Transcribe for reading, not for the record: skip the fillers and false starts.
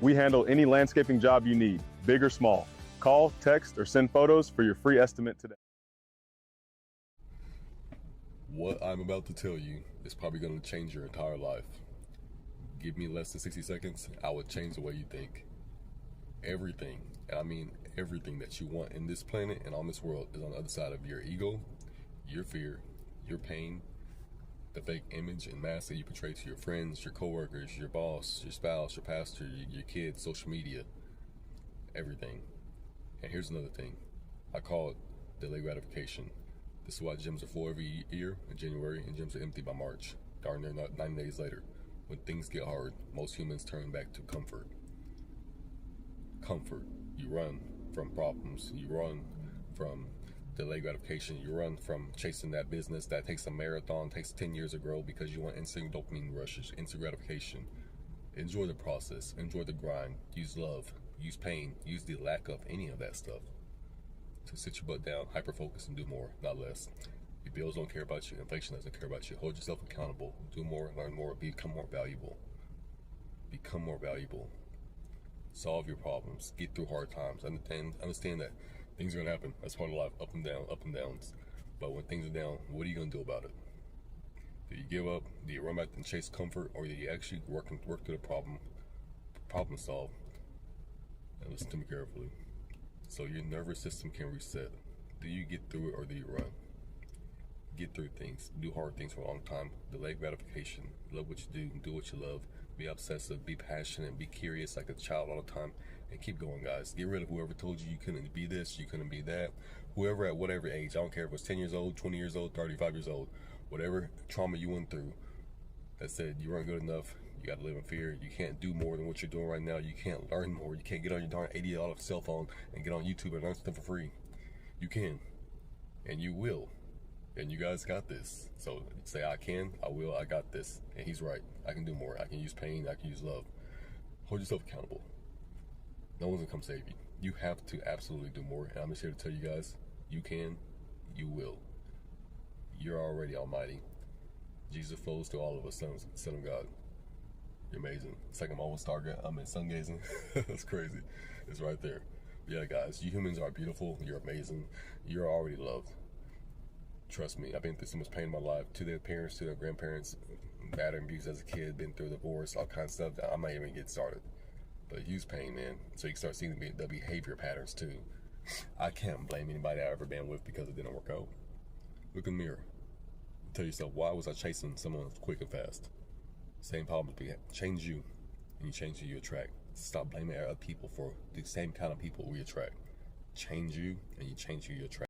We handle any landscaping job you need, big or small. Call, text, or send photos for your free estimate today. What I'm about to tell you is probably going to change your entire life. Give me less than 60 seconds, I would change the way you think. Everything, and I mean everything that you want in this planet and on this world is on the other side of your ego, your fear, your pain, the fake image and mask that you portray to your friends, your coworkers, your boss, your spouse, your pastor, your kids, social media, everything. And here's another thing. I call it delayed gratification. This is why gyms are full every year in January and gyms are empty by March. Darn near 9 days later. When things get hard, most humans turn back to comfort. Comfort. You run from problems. You run from delayed gratification. You run from chasing that business that takes a marathon, takes 10 years to grow because you want instant dopamine rushes, instant gratification. Enjoy the process. Enjoy the grind. Use love. Use pain. Use the lack of any of that stuff to sit your butt down, hyper-focus, and do more, not less. Your bills don't care about you. Inflation doesn't care about you. Hold yourself accountable. Do more, learn more, become more valuable. Become more valuable. Solve your problems. Get through hard times. Understand that things are going to happen. That's part of life, up and downs. But when things are down, what are you going to do about it? Do you give up? Do you run back and chase comfort? Or do you actually work through the problem solve? And listen to me carefully. So your nervous system can reset. Do you get through it or do you run? Get through things. Do hard things for a long time. Delay gratification. Love what you do. Do what you love. Be obsessive. Be passionate. Be curious like a child all the time. And keep going, guys. Get rid of whoever told you couldn't be this, you couldn't be that. Whoever at whatever age. I don't care if it was 10 years old, 20 years old, 35 years old. Whatever trauma you went through that said you weren't good enough. You got to live in fear. You can't do more than what you're doing right now. You can't learn more. You can't get on your darn $80 cell phone and get on YouTube and learn stuff for free. You can. And you will. And you guys got this. So say I can, I will, I got this. And he's right. I can do more. I can use pain. I can use love. Hold yourself accountable. No one's gonna come save you. You have to absolutely do more. And I'm just here to tell you guys, you can, you will. You're already almighty. Jesus flows to all of us, son of God. You're amazing. It's like I'm almost Target. I'm in sun gazing. That's crazy. It's right there. But yeah, guys, you humans are beautiful. You're amazing. You're already loved. Trust me, I've been through so much pain in my life. To their parents, to their grandparents, bad abuse as a kid, been through divorce, all kinds of stuff that I might even get started. But use pain, man, so you can start seeing the behavior patterns too. I can't blame anybody I've ever been with because it didn't work out. Look in the mirror. Tell yourself, why was I chasing someone quick and fast? Same problems, change you, and you change who you attract. Stop blaming other people for the same kind of people we attract. Change you, and you change who you attract.